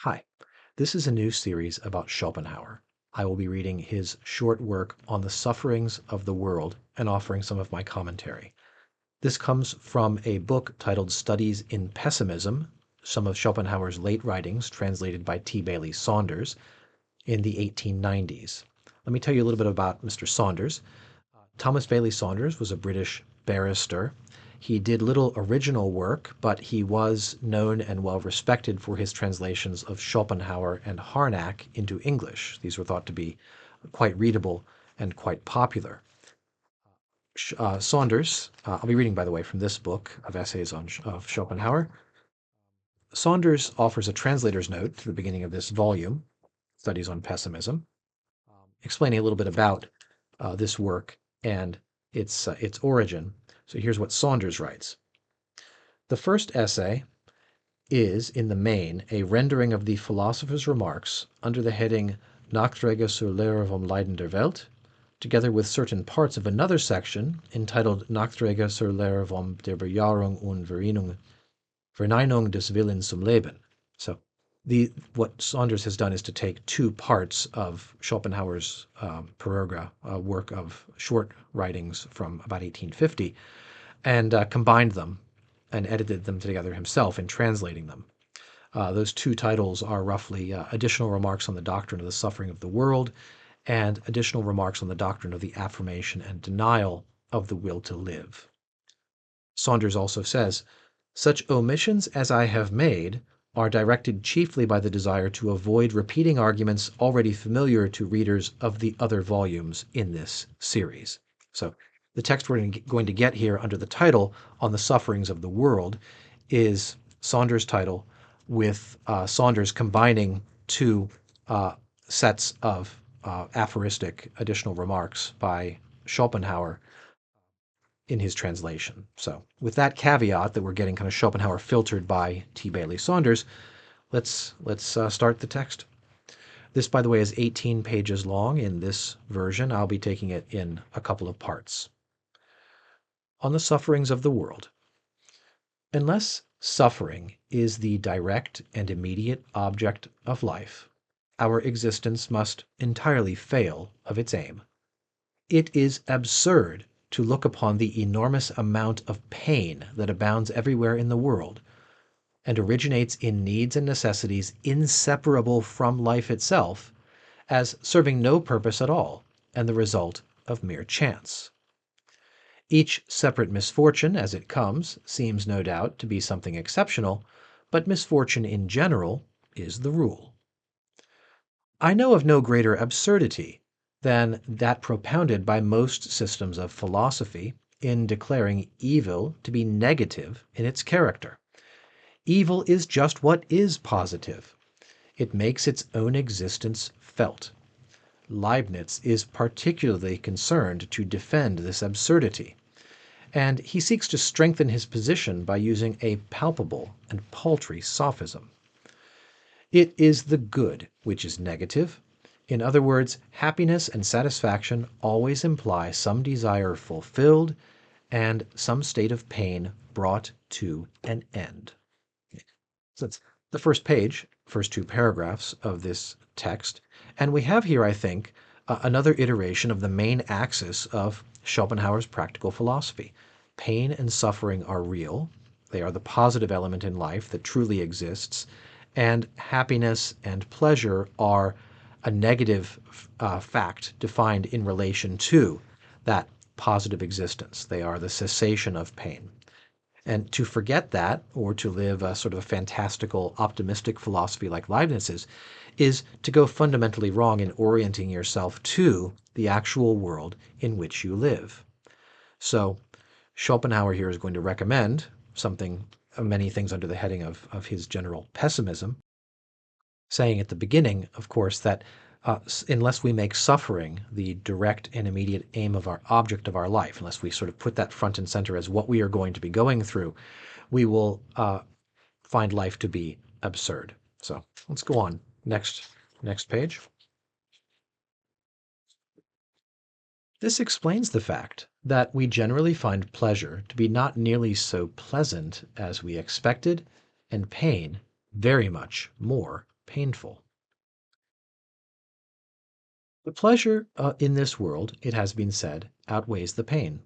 Hi, this is a new series about Schopenhauer. I will be reading his short work on the sufferings of the world and offering some of my commentary. This comes from a book titled Studies in Pessimism, some of Schopenhauer's late writings translated by T. Bailey Saunders in the 1890s. Let me tell you a little bit about Mr. Saunders. Thomas Bailey Saunders was a British barrister. He did little original work, but he was known and well respected for his translations of Schopenhauer and Harnack into English. These were thought to be quite readable and quite popular. Saunders, I'll be reading, by the way, from this book of essays of Schopenhauer. Saunders offers a translator's note to the beginning of this volume, Studies on Pessimism, explaining a little bit about this work and its origin. So here's what Saunders writes. The first essay is, in the main, a rendering of the philosopher's remarks under the heading Nachträge zur Lehre vom Leiden der Welt, together with certain parts of another section entitled Nachträge zur Lehre vom der Bejahung und Verneinung des Willens zum Leben. So what Saunders has done is to take two parts of Schopenhauer's Peregrine work of short writings from about 1850 and combined them and edited them together himself in translating them. Those two titles are roughly Additional Remarks on the Doctrine of the Suffering of the World and Additional Remarks on the Doctrine of the Affirmation and Denial of the Will to Live. Saunders also says, such omissions as I have made are directed chiefly by the desire to avoid repeating arguments already familiar to readers of the other volumes in this series. So the text we're going to get here under the title On the Sufferings of the World is Saunders' title with Saunders combining two sets of aphoristic additional remarks by Schopenhauer in his translation. So with that caveat that we're getting kind of Schopenhauer filtered by T. Bailey Saunders, let's start the text. This, by the way, is 18 pages long in this version. I'll be taking it in a couple of parts. On the sufferings of the world. Unless suffering is the direct and immediate object of life, our existence must entirely fail of its aim. It is absurd to look upon the enormous amount of pain that abounds everywhere in the world, and originates in needs and necessities inseparable from life itself, as serving no purpose at all, and the result of mere chance. Each separate misfortune as it comes seems no doubt to be something exceptional, but misfortune in general is the rule. I know of no greater absurdity than that propounded by most systems of philosophy in declaring evil to be negative in its character. Evil is just what is positive. It makes its own existence felt. Leibniz is particularly concerned to defend this absurdity, and he seeks to strengthen his position by using a palpable and paltry sophism. It is the good which is negative. In other words, happiness and satisfaction always imply some desire fulfilled and some state of pain brought to an end. So that's the first page, first two paragraphs of this text. And we have here, I think, another iteration of the main axis of Schopenhauer's practical philosophy. Pain and suffering are real. They are the positive element in life that truly exists. And happiness and pleasure are a negative fact defined in relation to that positive existence. They are the cessation of pain. And to forget that, or to live a sort of a fantastical, optimistic philosophy like Leibniz's, is to go fundamentally wrong in orienting yourself to the actual world in which you live. So Schopenhauer here is going to recommend many things under the heading of his general pessimism, saying at the beginning, of course, that unless we make suffering the direct and immediate aim of our object of our life, unless we sort of put that front and center as what we are going to be going through, we will find life to be absurd. So let's go on. Next page. This explains the fact that we generally find pleasure to be not nearly so pleasant as we expected, and pain very much more painful. The pleasure in this world, it has been said, outweighs the pain.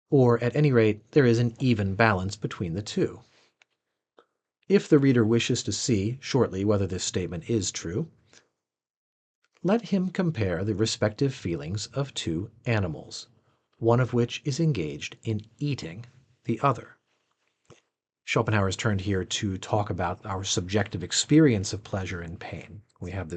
Or, at any rate, there is an even balance between the two. If the reader wishes to see shortly whether this statement is true, let him compare the respective feelings of two animals, one of which is engaged in eating the other. Schopenhauer has turned here to talk about our subjective experience of pleasure and pain. We have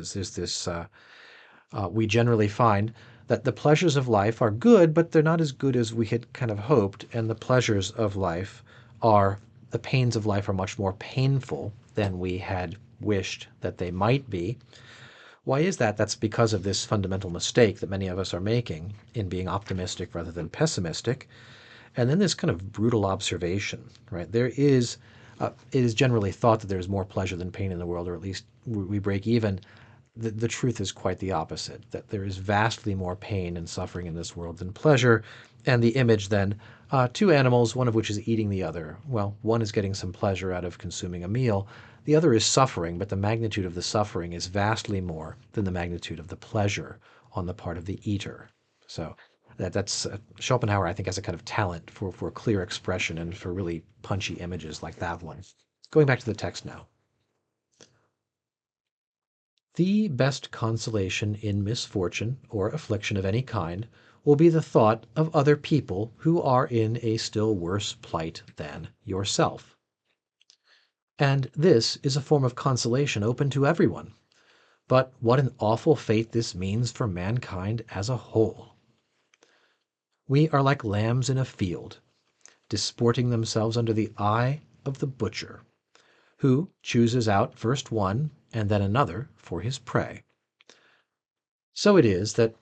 we generally find that the pleasures of life are good, but they're not as good as we had kind of hoped, and the pleasures of life the pains of life are much more painful than we had wished that they might be. Why is that? That's because of this fundamental mistake that many of us are making in being optimistic rather than pessimistic. And then this kind of brutal observation, right? It is generally thought that there's more pleasure than pain in the world, or at least we break even. The truth is quite the opposite, that there is vastly more pain and suffering in this world than pleasure. And the image then, two animals, one of which is eating the other. Well, one is getting some pleasure out of consuming a meal. The other is suffering, but the magnitude of the suffering is vastly more than the magnitude of the pleasure on the part of the eater. So that's Schopenhauer, I think, has a kind of talent for clear expression and for really punchy images like that one. Going back to the text now. The best consolation in misfortune or affliction of any kind will be the thought of other people who are in a still worse plight than yourself. And this is a form of consolation open to everyone. But what an awful fate this means for mankind as a whole. We are like lambs in a field, disporting themselves under the eye of the butcher, who chooses out first one and then another for his prey. So it is that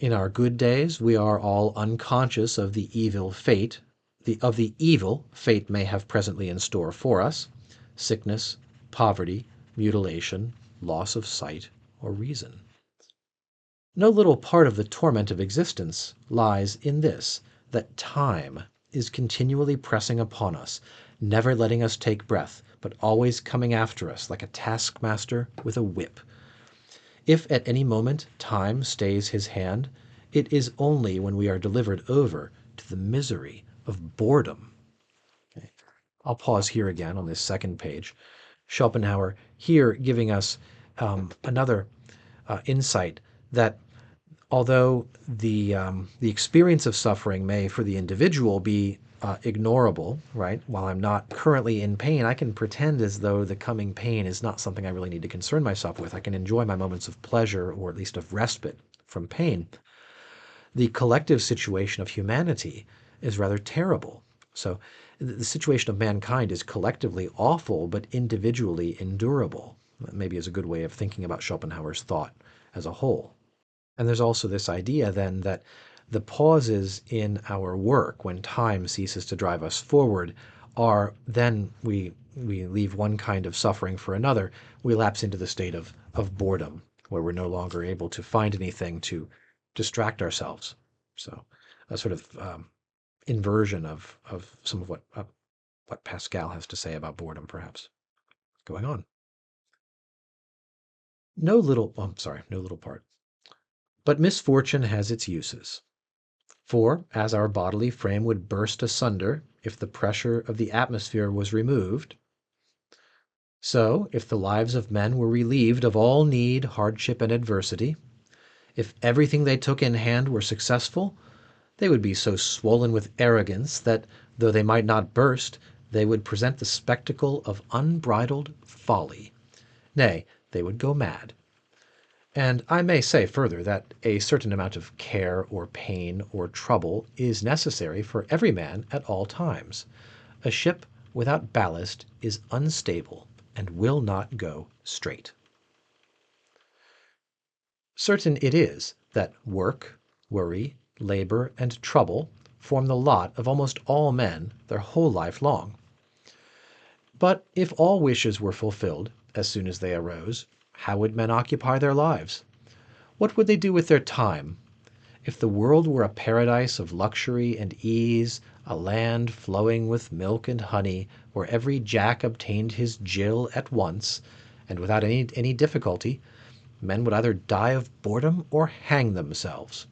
in our good days we are all unconscious of the evil fate may have presently in store for us: sickness, poverty, mutilation, loss of sight or reason. No little part of the torment of existence lies in this, that time is continually pressing upon us, never letting us take breath, but always coming after us like a taskmaster with a whip. If at any moment time stays his hand, it is only when we are delivered over to the misery of boredom. Okay. I'll pause here again on this second page. Schopenhauer here giving us another insight that although the experience of suffering may, for the individual, be ignorable, right? While I'm not currently in pain, I can pretend as though the coming pain is not something I really need to concern myself with. I can enjoy my moments of pleasure, or at least of respite from pain. The collective situation of humanity is rather terrible. So the situation of mankind is collectively awful, but individually endurable. That maybe is a good way of thinking about Schopenhauer's thought as a whole. And there's also this idea then that the pauses in our work when time ceases to drive us forward are then we leave one kind of suffering for another. We lapse into the state of boredom, where we're no longer able to find anything to distract ourselves. So a sort of inversion of some of what Pascal has to say about boredom, perhaps. Going on. No little part. But misfortune has its uses. For, as our bodily frame would burst asunder if the pressure of the atmosphere was removed, so, if the lives of men were relieved of all need, hardship, and adversity, if everything they took in hand were successful, they would be so swollen with arrogance that, though they might not burst, they would present the spectacle of unbridled folly. Nay, they would go mad. And I may say further that a certain amount of care or pain or trouble is necessary for every man at all times. A ship without ballast is unstable and will not go straight. Certain it is that work, worry, labor, and trouble form the lot of almost all men their whole life long. But if all wishes were fulfilled as soon as they arose, how would men occupy their lives? What would they do with their time? If the world were a paradise of luxury and ease, a land flowing with milk and honey, where every Jack obtained his Jill at once, and without any difficulty, men would either die of boredom or hang themselves.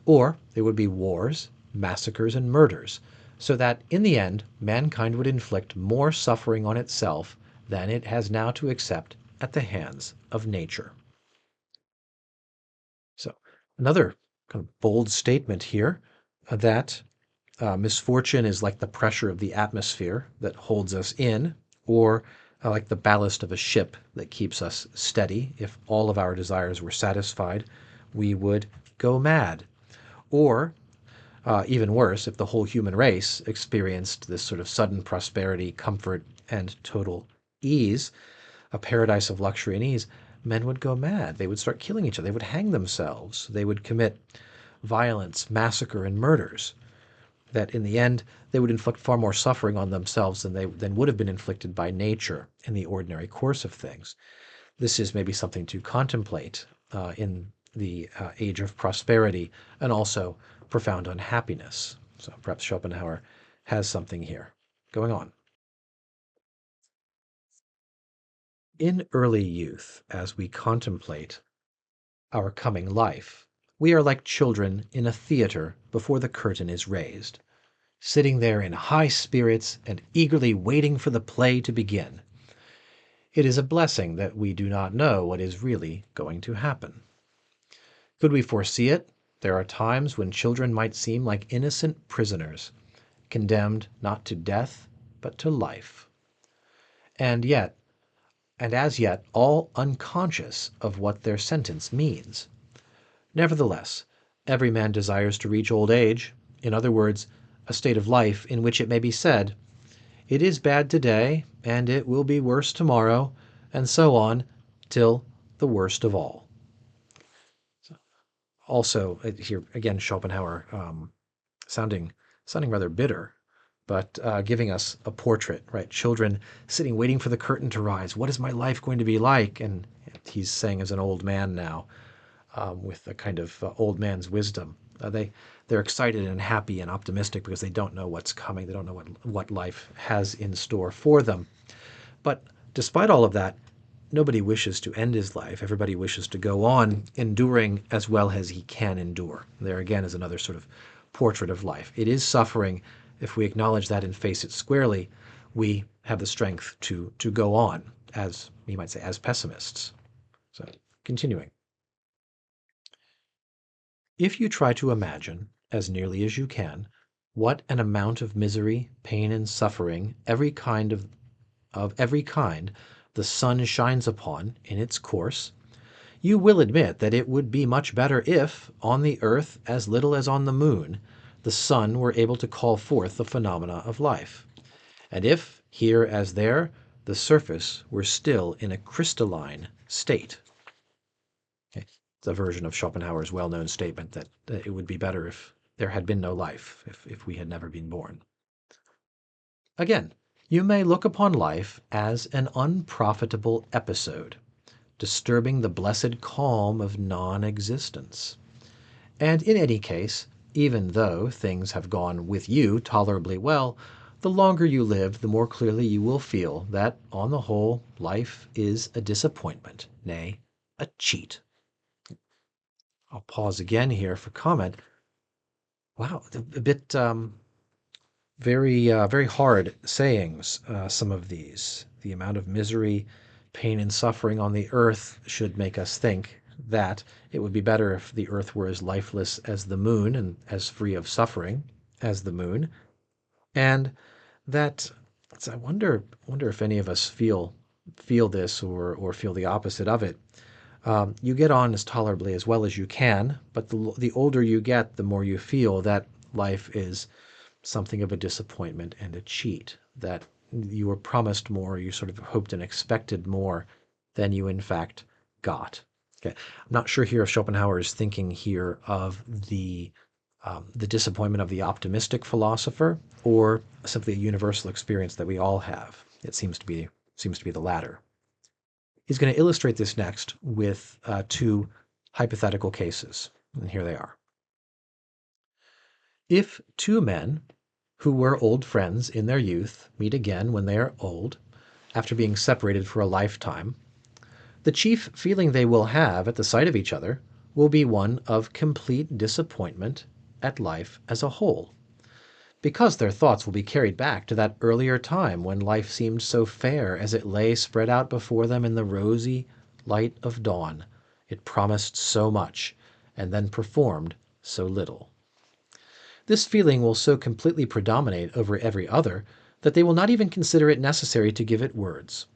Or there would be wars, massacres, and murders, so that in the end, mankind would inflict more suffering on itself than it has now to accept at the hands of nature. So, another kind of bold statement here that misfortune is like the pressure of the atmosphere that holds us in, or like the ballast of a ship that keeps us steady. If all of our desires were satisfied, we would go mad. Or, even worse, if the whole human race experienced this sort of sudden prosperity, comfort, and total ease, a paradise of luxury and ease, men would go mad. They would start killing each other. They would hang themselves. They would commit violence, massacre, and murders. That in the end, they would inflict far more suffering on themselves than would have been inflicted by nature in the ordinary course of things. This is maybe something to contemplate in the age of prosperity and also profound unhappiness. So perhaps Schopenhauer has something here going on. In early youth, as we contemplate our coming life, we are like children in a theater before the curtain is raised, sitting there in high spirits and eagerly waiting for the play to begin. It is a blessing that we do not know what is really going to happen. Could we foresee it? There are times when children might seem like innocent prisoners, condemned not to death, but to life. And yet, and as yet, all unconscious of what their sentence means. Nevertheless, every man desires to reach old age, in other words, a state of life in which it may be said, "It is bad today, and it will be worse tomorrow," and so on, till the worst of all. Also, here again, Schopenhauer sounding rather bitter, but giving us a portrait, right? Children sitting, waiting for the curtain to rise. What is my life going to be like? And he's saying as an old man now, with a kind of old man's wisdom. They're excited and happy and optimistic because they don't know what's coming. They don't know what life has in store for them. But despite all of that, nobody wishes to end his life. Everybody wishes to go on enduring as well as he can endure. There again is another sort of portrait of life. It is suffering. If we acknowledge that and face it squarely, we have the strength to go on, as you might say, as pessimists. So, continuing. If you try to imagine, as nearly as you can, what an amount of misery, pain, and suffering of every kind the sun shines upon in its course, you will admit that it would be much better if, on the earth as little as on the moon, the sun were able to call forth the phenomena of life, and if, here as there, the surface were still in a crystalline state. Okay. It's a version of Schopenhauer's well-known statement that it would be better if there had been no life, if we had never been born. Again, you may look upon life as an unprofitable episode, disturbing the blessed calm of non-existence. And in any case, even though things have gone with you tolerably well, the longer you live, the more clearly you will feel that, on the whole, life is a disappointment, nay, a cheat. I'll pause again here for comment. Wow, a bit very hard sayings, some of these. The amount of misery, pain, and suffering on the earth should make us think that it would be better if the earth were as lifeless as the moon and as free of suffering as the moon. And that I wonder if any of us feel this or feel the opposite of it. You get on as tolerably as well as you can, but the older you get, the more you feel that life is something of a disappointment and a cheat, that you were promised more, you sort of hoped and expected more than you in fact got. Okay. I'm not sure here if Schopenhauer is thinking here of the disappointment of the optimistic philosopher or simply a universal experience that we all have. It seems to be the latter. He's going to illustrate this next with two hypothetical cases, and here they are. If two men who were old friends in their youth meet again when they are old, after being separated for a lifetime, the chief feeling they will have at the sight of each other will be one of complete disappointment at life as a whole, because their thoughts will be carried back to that earlier time when life seemed so fair as it lay spread out before them in the rosy light of dawn. It promised so much, and then performed so little. This feeling will so completely predominate over every other that they will not even consider it necessary to give it words.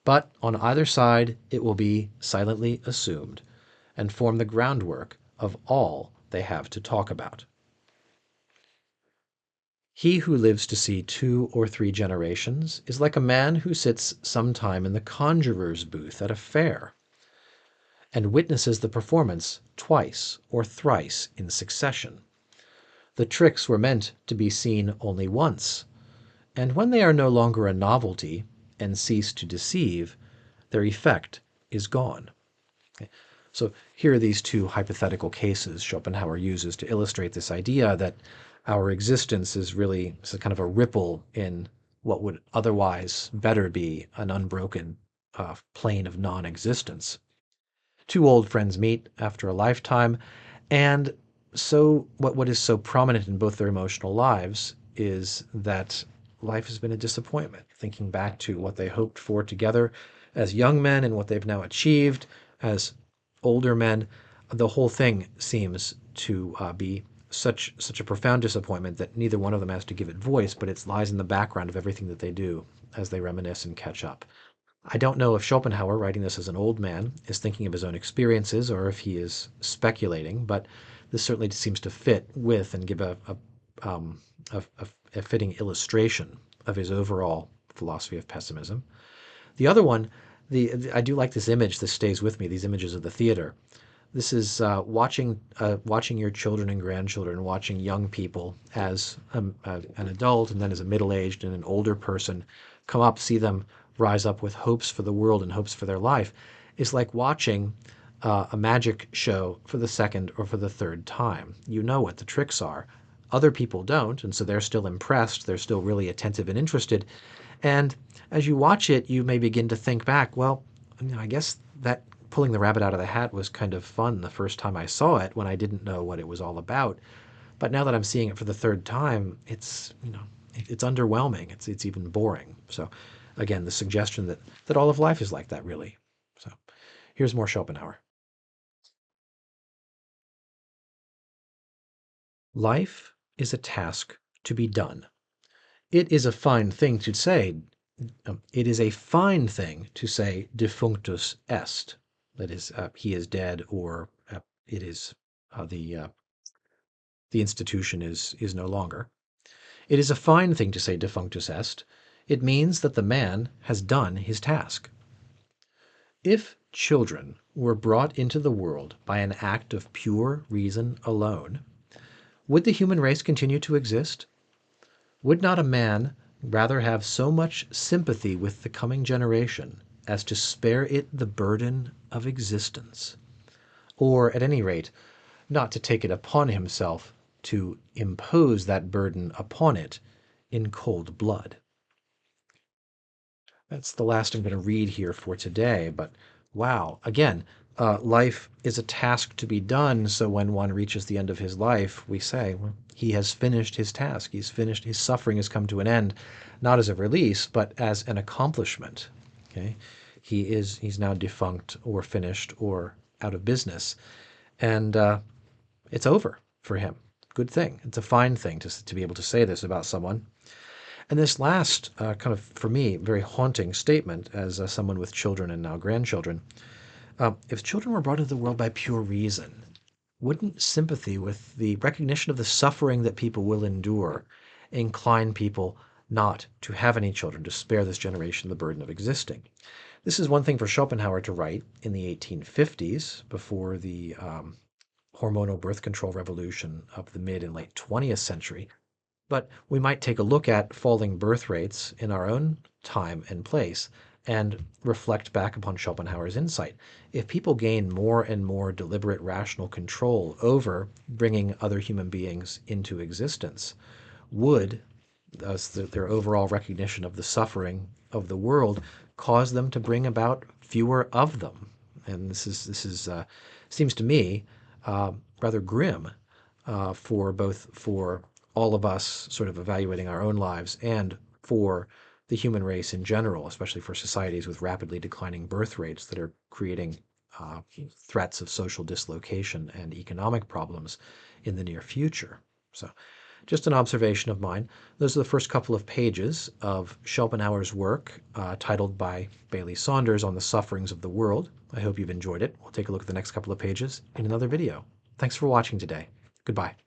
But on either side it will be silently assumed, and form the groundwork of all they have to talk about. He who lives to see 2 or 3 generations is like a man who sits some time in the conjurer's booth at a fair, and witnesses the performance twice or thrice in succession. The tricks were meant to be seen only once, and when they are no longer a novelty and cease to deceive, their effect is gone. Okay. So here are these 2 hypothetical cases Schopenhauer uses to illustrate this idea that our existence is really kind of a ripple in what would otherwise better be an unbroken plane of non-existence. 2 old friends meet after a lifetime, and so what is so prominent in both their emotional lives is that life has been a disappointment. Thinking back to what they hoped for together as young men and what they've now achieved as older men, the whole thing seems to be such a profound disappointment that neither one of them has to give it voice, but it lies in the background of everything that they do as they reminisce and catch up. I don't know if Schopenhauer, writing this as an old man, is thinking of his own experiences or if he is speculating, but this certainly seems to fit with and give um, a fitting illustration of his overall philosophy of pessimism. The other one, I do like this image. This stays with me. These images of the theater. This is watching your children and grandchildren, watching young people as an adult and then as a middle-aged and an older person come up, see them rise up with hopes for the world and hopes for their life, is like watching a magic show for the second or for the third time. You know what the tricks are. Other people don't, and so they're still impressed. They're still really attentive and interested. And as you watch it, you may begin to think back, well, I guess that pulling the rabbit out of the hat was kind of fun the first time I saw it when I didn't know what it was all about. But now that I'm seeing it for the third time, it's underwhelming. It's even boring. So again, the suggestion that all of life is like that, really. So here's more Schopenhauer. Life is a task to be done. It is a fine thing to say. It is a fine thing to say defunctus est. That is, he is dead, or it is the institution is no longer. It is a fine thing to say defunctus est. It means that the man has done his task. If children were brought into the world by an act of pure reason alone, would the human race continue to exist? Would not a man rather have so much sympathy with the coming generation as to spare it the burden of existence? Or, at any rate, not to take it upon himself to impose that burden upon it in cold blood? That's the last I'm going to read here for today, but wow, again, life is a task to be done. So when one reaches the end of his life, we say, well, he has finished his task. He's finished, his suffering has come to an end, not as a release, but as an accomplishment. Okay, he's now defunct or finished or out of business, and it's over for him. Good thing. It's a fine thing to be able to say this about someone. And this last, kind of, for me, very haunting statement as someone with children and now grandchildren, if children were brought into the world by pure reason, wouldn't sympathy with the recognition of the suffering that people will endure incline people not to have any children, to spare this generation the burden of existing? This is one thing for Schopenhauer to write in the 1850s, before the hormonal birth control revolution of the mid and late 20th century. But we might take a look at falling birth rates in our own time and place and reflect back upon Schopenhauer's insight. If people gain more and more deliberate rational control over bringing other human beings into existence, would their overall recognition of the suffering of the world caused them to bring about fewer of them. And this is seems to me rather grim for all of us sort of evaluating our own lives and for the human race in general, especially for societies with rapidly declining birth rates that are creating uh, threats of social dislocation and economic problems in the near future. So, just an observation of mine. Those are the first couple of pages of Schopenhauer's work, titled by Bailey Saunders on the sufferings of the world. I hope you've enjoyed it. We'll take a look at the next couple of pages in another video. Thanks for watching today. Goodbye.